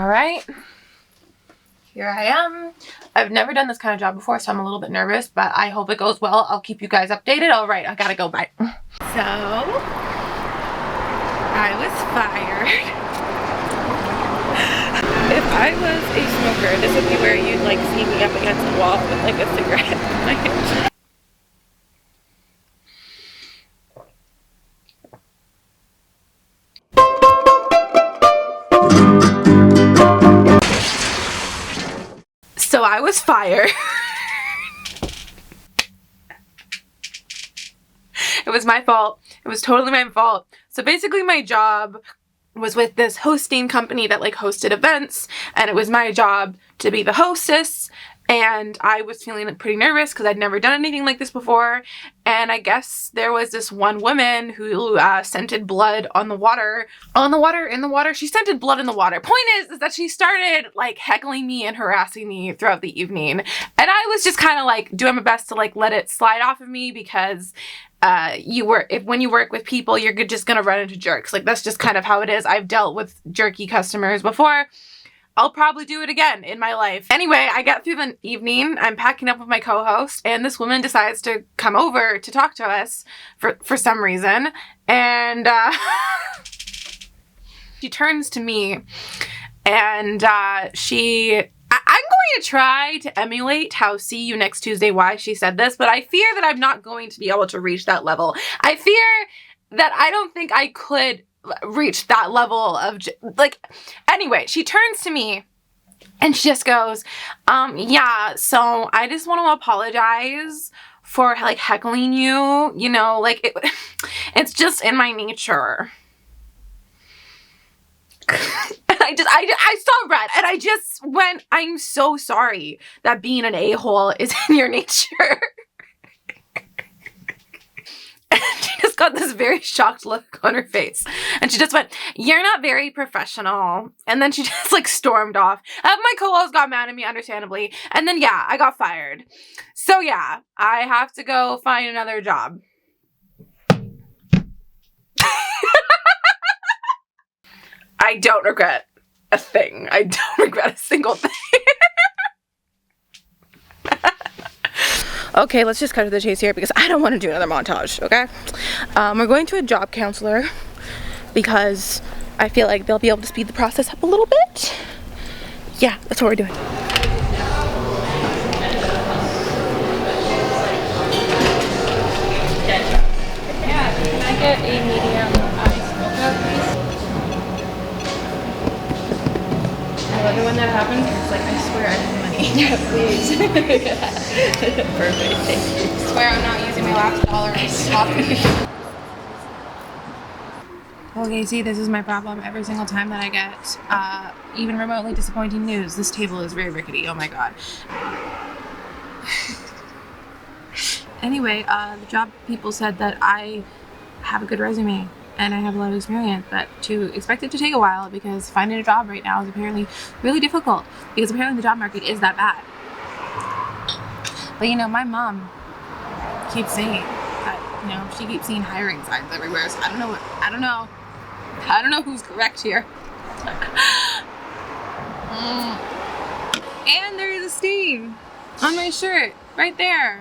Alright, here I am. I've never done this kind of job before, so I'm a little bit nervous, but I hope it goes well. I'll keep you guys updated. Alright, I gotta go. Bye. So, I was fired. If I was a smoker, this would be where you'd like see me up against the wall with like a cigarette in my hand. So I was fired. It was my fault. It was totally my fault. So basically my job was with this hosting company that like hosted events, and it was my job to be the hostess, and I was feeling pretty nervous because I'd never done anything like this before. And I guess there was this one woman who scented blood on the water. She scented blood in the water. Point is that she started like heckling me and harassing me throughout the evening. And I was just kind of like doing my best to like let it slide off of me, because when you work with people, you're just gonna run into jerks. Like, that's just kind of how it is. I've dealt with jerky customers before. I'll probably do it again in my life. Anyway, I get through the evening, I'm packing up with my co-host, and this woman decides to come over to talk to us for some reason. And she turns to me and I'm going to try to emulate how "see you next Tuesday" why she said this, but I fear that I'm not going to be able to reach that level. I fear that I don't think I could reach that level of like. Anyway, she turns to me and she just goes, yeah, so I just want to apologize for like heckling you, you know, like it's just in my nature. And I saw red and I just went, I'm so sorry that being an a-hole is in your nature. And she just got this very shocked look on her face. And she just went, you're not very professional. And then she just like stormed off. My co-host got mad at me, understandably. And then yeah, I got fired. So yeah, I have to go find another job. I don't regret a thing. I don't regret a single thing. Okay, let's just cut to the chase here because I don't want to do another montage, okay? We're going to a job counselor because I feel like they'll be able to speed the process up a little bit. Yeah, that's what we're doing. Yeah, can I get a medium iced mocha, please? I love it when that happens. It's like, I swear I have money. Yeah, please. Perfect, thank you. I swear I'm not using my last dollar on coffee. Okay, see, this is my problem every single time that I get even remotely disappointing news. This table is very rickety, oh my god. Anyway, the job people said that I have a good resume and I have a lot of experience, but to expect it to take a while because finding a job right now is apparently really difficult because apparently the job market is that bad. But you know, my mom keeps saying that, you know, she keeps seeing hiring signs everywhere, so I don't know who's correct here. And there is a stain on my shirt right there.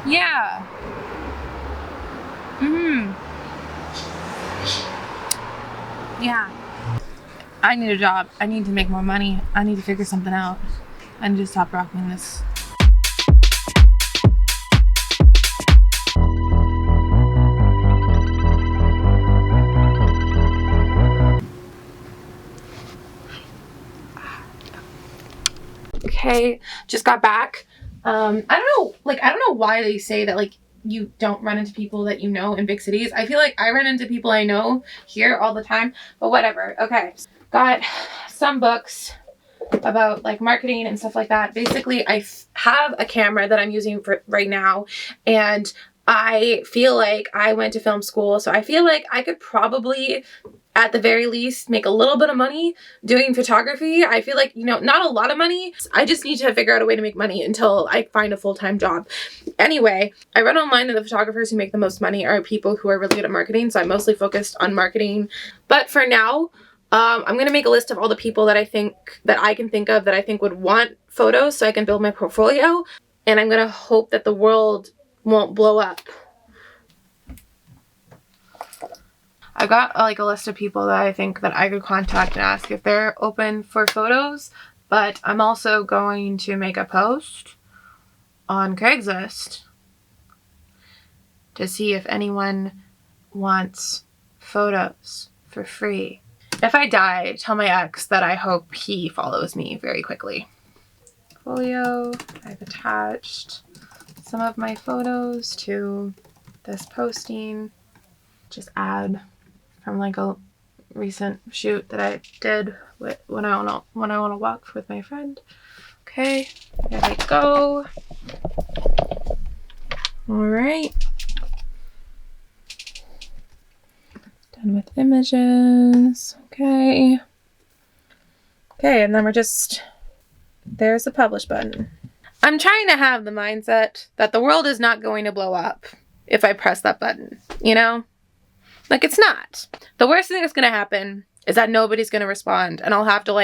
Yeah. Yeah. I need a job. I need to make more money. I need to figure something out. I need to stop rocking this. Okay, just got back. I don't know why they say that like you don't run into people that you know in big cities. I feel like I run into people I know here all the time, but whatever. Okay, got some books about like marketing and stuff like that. Basically, I have a camera that I'm using for right now, and I feel like I went to film school, so I feel like I could probably at the very least make a little bit of money doing photography. I feel like, you know, not a lot of money. I just need to figure out a way to make money until I find a full-time job. Anyway, I read online that the photographers who make the most money are people who are really good at marketing, so I'm mostly focused on marketing. But for now, I'm gonna make a list of all the people that I can think of that I think would want photos so I can build my portfolio, and I'm gonna hope that the world won't blow up. I got like a list of people that I think that I could contact and ask if they're open for photos, but I'm also going to make a post on Craigslist to see if anyone wants photos for free. If I die, tell my ex that I hope he follows me very quickly. Portfolio. I've attached some of my photos to this posting. Just add from like a recent shoot that I did when I want to walk with my friend. Okay, there we go. All right. Done with images. Okay. Okay, and then there's the publish button. I'm trying to have the mindset that the world is not going to blow up if I press that button, you know? Like, it's not. The worst thing that's going to happen is that nobody's going to respond, and I'll have to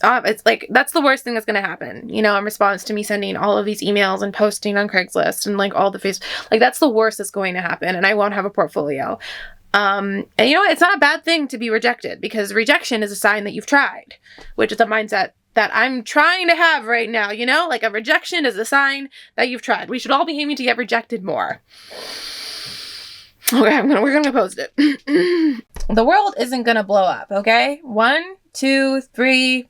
it's like, that's the worst thing that's going to happen, you know, in response to me sending all of these emails and posting on Craigslist and like all the like, that's the worst that's going to happen, and I won't have a portfolio. And you know what? It's not a bad thing to be rejected, because rejection is a sign that you've tried, which is the mindset that I'm trying to have right now, you know? Like, a rejection is a sign that you've tried. We should all be aiming to get rejected more. Okay, we're gonna post it. The world isn't gonna blow up, okay? 1, 2, 3.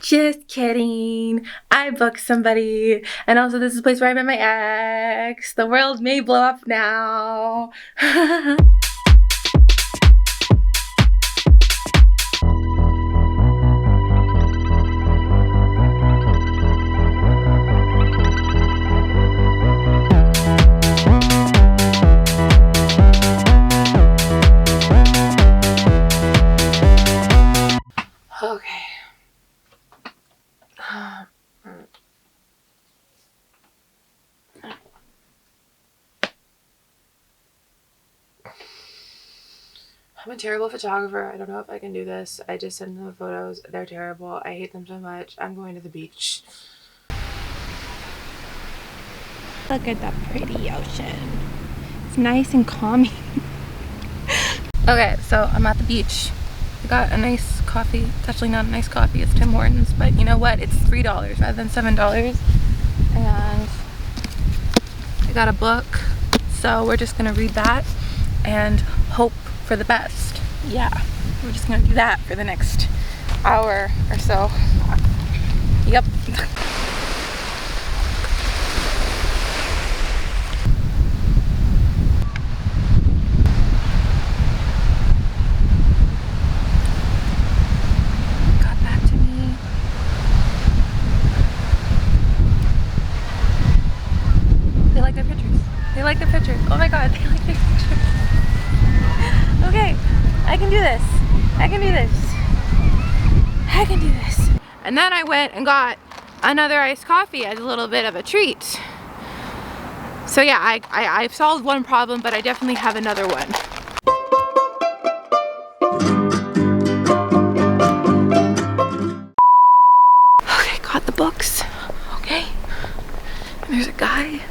Just kidding. I booked somebody. And also, this is a place where I met my ex. The world may blow up now. Okay. I'm a terrible photographer. I don't know if I can do this. I just send them the photos. They're terrible. I hate them so much. I'm going to the beach. Look at that pretty ocean. It's nice and calming. Okay, so I'm at the beach. I got a nice coffee. It's actually not a nice coffee. It's Tim Hortons, but you know what? It's $3 rather than $7. And I got a book, so we're just gonna read that and hope for the best. Yeah, we're just gonna do that for the next hour or so. Yep. Got back to me. They like their pictures. They like their pictures. Oh my god, they like their pictures. Okay, I can do this. I can do this. I can do this. And then I went and got another iced coffee as a little bit of a treat. So yeah, I've solved one problem, but I definitely have another one. Okay, got the books. Okay. And there's a guy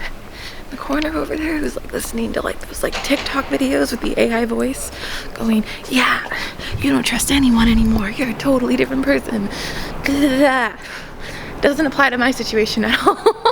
the corner over there who's like listening to like those like TikTok videos with the AI voice going, yeah, you don't trust anyone anymore, you're a totally different person. Doesn't apply to my situation at all.